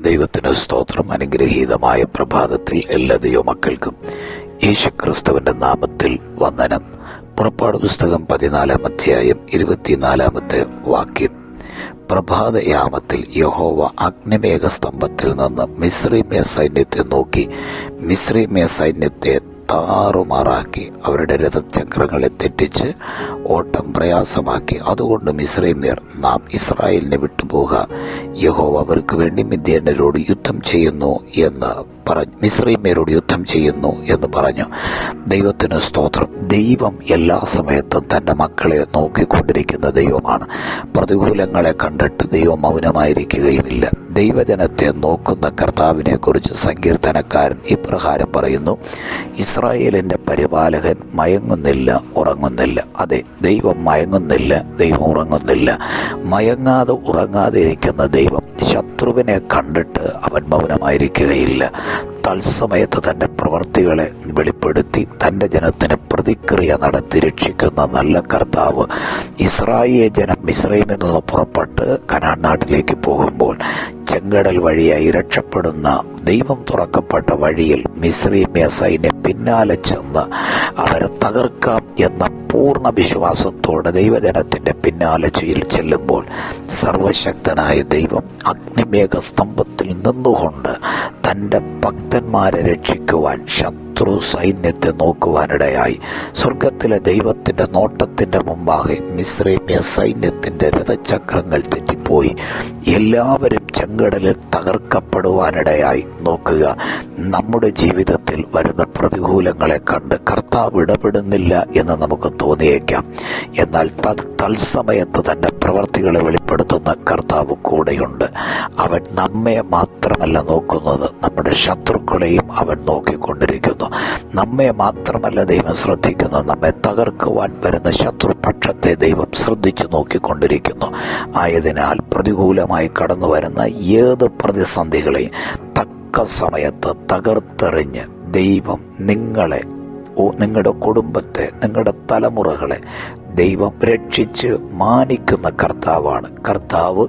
ദൈവത്തിന് സ്തോത്രം. അനുഗ്രഹീതമായ പ്രഭാതത്തിൽ എല്ലാ ദൈവമക്കൾക്കും യേശുക്രിസ്തുവിന്റെ നാമത്തിൽ വന്ദനം. പുറപ്പാട് പുസ്തകം 14 അധ്യായം 24 വാക്യം. പ്രഭാതയാമത്തിൽ യഹോവ അഗ്നിമേഘ സ്തംഭത്തിൽ നിന്ന് മിസ്രയീമ്യ സൈന്യത്തെ നോക്കി മിസ്രയീമ്യ സൈന്യത്തെ താറുമാറാക്കി അവരുടെ രഥചക്രങ്ങളെ തെറ്റിച്ച് ഓട്ടം പ്രയാസമാക്കി. അതുകൊണ്ട് മിസ്രയീമ്യർ നാം ഇസ്രായേലിനെ വിട്ടുപോകുക, യഹോവ അവർക്ക് വേണ്ടി മിദ്യാന്യരോട് യുദ്ധം ചെയ്യുന്നു എന്ന് പറഞ്ഞു. മിസ്രയീമ്യരോട് യുദ്ധം ചെയ്യുന്നു എന്ന് പറഞ്ഞു. ദൈവത്തിന് സ്തോത്രം. ദൈവം എല്ലാ സമയത്തും തൻ്റെ മക്കളെ നോക്കിക്കൊണ്ടിരിക്കുന്ന ദൈവമാണ്. പ്രതികൂലങ്ങളെ കണ്ടിട്ട് ദൈവം മൗനമായിരിക്കുകയുമില്ല. ദൈവജനത്തെ നോക്കുന്ന കർത്താവിനെ കുറിച്ച് സങ്കീർത്തനക്കാരൻ ഇപ്രകാരം പറയുന്നു: ഇസ്രായേലിന്റെ പരിപാലകൻ മയങ്ങുന്നില്ല, ഉറങ്ങുന്നില്ല. അതെ, ദൈവം മയങ്ങുന്നില്ല, ദൈവം ഉറങ്ങുന്നില്ല. മയങ്ങാതെ ഉറങ്ങാതെ ഇരിക്കുന്ന ദൈവം ശത്രുവിനെ കണ്ടിട്ട് അവൻ മൗനമായിരിക്കുകയില്ല. തത്സമയത്ത് തൻ്റെ പ്രവൃത്തികളെ വെളിപ്പെടുത്തി തൻ്റെ ജനത്തിന് പ്രതിക്രിയ നടത്തി രക്ഷിക്കുന്ന നല്ല കർത്താവ്. ഇസ്രായേൽ ജനം മിസ്രയീമിൽ നിന്ന് പുറപ്പെട്ട് കനാൻ നാട്ടിലേക്ക് പോകുമ്പോൾ ചെങ്കടൽ വഴിയായി രക്ഷപ്പെടുന്ന ദൈവം തുറക്കപ്പെട്ട വഴിയിൽ മിസ്രയീമ്യ സൈന്യം പിന്നാലെ ചെന്ന് അവരെ തകർക്കാം എന്ന പൂർണ്ണ വിശ്വാസത്തോടെ ദൈവജനത്തിന്റെ പിന്നാലെ ചെല്ലുമ്പോൾ സർവശക്തനായ ദൈവം അഗ്നിമേഘ സ്തംഭത്തിൽ നിന്നുകൊണ്ട് തൻ്റെ ഭക്തന്മാരെ രക്ഷിക്കുവാൻ ശത്രു സൈന്യത്തെ നോക്കുവാനിടയായി. സ്വർഗത്തിലെ ദൈവത്തിന്റെ നോട്ടത്തിന്റെ മുമ്പാകെ മിസ്രയീമ്യ സൈന്യത്തിന്റെ രഥചക്രങ്ങൾ തെറ്റിപ്പോയി. എല്ലാവരും ചെങ്കടലിൽ തകർക്കപ്പെടുവാനിടയായി. നോക്കുക, നമ്മുടെ ജീവിതത്തിൽ വരുന്ന പ്രതികൂലങ്ങളെ കണ്ട് കർത്താവ് ഇടപെടുന്നില്ല എന്ന് നമുക്ക് തോന്നിയേക്കാം. എന്നാൽ തത്സമയത്ത് തൻ്റെ പ്രവർത്തികളെ വെളിപ്പെടുത്തുന്ന കർത്താവ് കൂടെയുണ്ട്. അവൻ നമ്മെ മാത്രമല്ല നോക്കുന്നത്, നമ്മുടെ ശത്രുക്കളെയും അവൻ നോക്കിക്കൊണ്ടിരിക്കുന്നു. നമ്മെ മാത്രമല്ല ദൈവം ശ്രദ്ധിക്കുന്നത്, നമ്മെ തകർക്കുവാൻ വരുന്ന ശത്രുപക്ഷത്തെ ദൈവം ശ്രദ്ധിച്ചു നോക്കിക്കൊണ്ടിരിക്കുന്നു. ആയതിനാൽ പ്രതികൂലമായി കടന്നു വരുന്ന ഏത് പ്രതിസന്ധികളെയും തക്ക സമയത്ത് തകർത്തെറിഞ്ഞ് ദൈവം നിങ്ങളെ, നിങ്ങളുടെ കുടുംബത്തെ, നിങ്ങളുടെ തലമുറകളെ ദൈവം രക്ഷിച്ച് മാനിക്കുന്ന കർത്താവാണ്. കർത്താവ്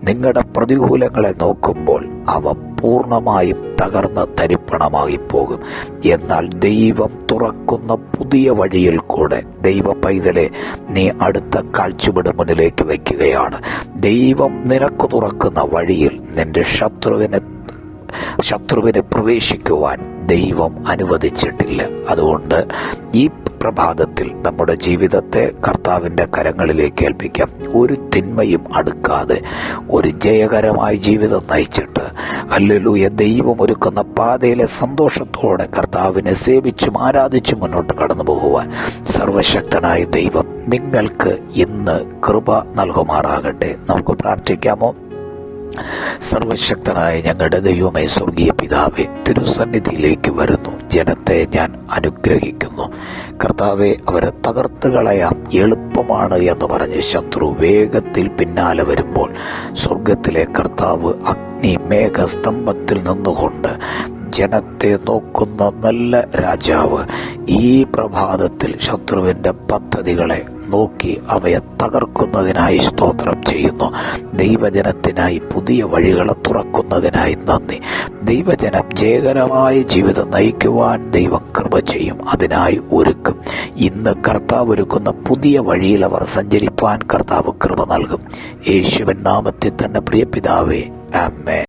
നിങ്ങളുടെ പ്രതികൂലങ്ങളെ നോക്കുമ്പോൾ അവ പൂർണ്ണമായും തകർന്ന് തരിപ്പണമായി പോകും. എന്നാൽ ദൈവം തുറക്കുന്ന പുതിയ വഴിയിൽ കൂടെ ദൈവ പൈതലെ നീ അടുത്ത കാഴ്ചയുടെ മുന്നിലേക്ക് വയ്ക്കുകയാണ്. ദൈവം നിനക്ക് തുറക്കുന്ന വഴിയിൽ നിന്റെ ശത്രുവിനെ പ്രവേശിക്കുവാൻ ദൈവം അനുവദിച്ചിട്ടില്ല. അതുകൊണ്ട് ഈ പ്രഭാതത്തിൽ നമ്മുടെ ജീവിതത്തെ കർത്താവിൻ്റെ കരങ്ങളിലേക്ക് ഏൽപ്പിക്കാം. ഒരു തിന്മയും അടുക്കാതെ ഒരു ജയകരമായ ജീവിതം നയിച്ചിട്ട് ഹല്ലേലൂയ ദൈവം ഒരുക്കുന്ന പാതയിലെ സന്തോഷത്തോടെ കർത്താവിനെ സേവിച്ചും ആരാധിച്ചും മുന്നോട്ട് കടന്നു പോകുവാൻ സർവശക്തനായ ദൈവം നിങ്ങൾക്ക് ഇന്ന് കൃപ നൽകുമാറാകട്ടെ. നമുക്ക് പ്രാർത്ഥിക്കാമോ? സർവശക്തനായ ഞങ്ങളുടെ ദൈവമേ, സ്വർഗീയ പിതാവേ, തിരുസന്നിധിയിലേക്ക് വരുന്നു. ജനത്തെ ഞാൻ അനുഗ്രഹിക്കുന്നു. കർത്താവെ, അവരെ തകർത്ത് കളയാം, എളുപ്പമാണ് എന്ന് പറഞ്ഞ് ശത്രു വേഗത്തിൽ പിന്നാലെ വരുമ്പോൾ സ്വർഗത്തിലെ കർത്താവ് അഗ്നി മേഘസ്തംഭത്തിൽ നിന്നുകൊണ്ട് ജനത്തെ നോക്കുന്ന നല്ല രാജാവ് ഈ പ്രഭാതത്തിൽ ശത്രുവിൻ്റെ പദ്ധതികളെ നോക്കി അവയെ തകർക്കുന്നതിനായി സ്തോത്രം ചെയ്യുന്നു. ദൈവജനത്തിനായി പുതിയ വഴികളെ തുറക്കുന്നതിനായി നന്ദി. ദൈവജനം ജയകരമായ ജീവിതം നയിക്കുവാൻ ദൈവം കൃപ ചെയ്യും, അതിനായി ഒരുക്കും. ഇന്ന് കർത്താവ് ഒരുക്കുന്ന പുതിയ വഴിയിൽ അവർ സഞ്ചരിപ്പാൻ കർത്താവ് കൃപ നൽകും. യേശുവിൻ നാമത്തിൽ തന്നെ പ്രിയ പിതാവേ, ആമേൻ.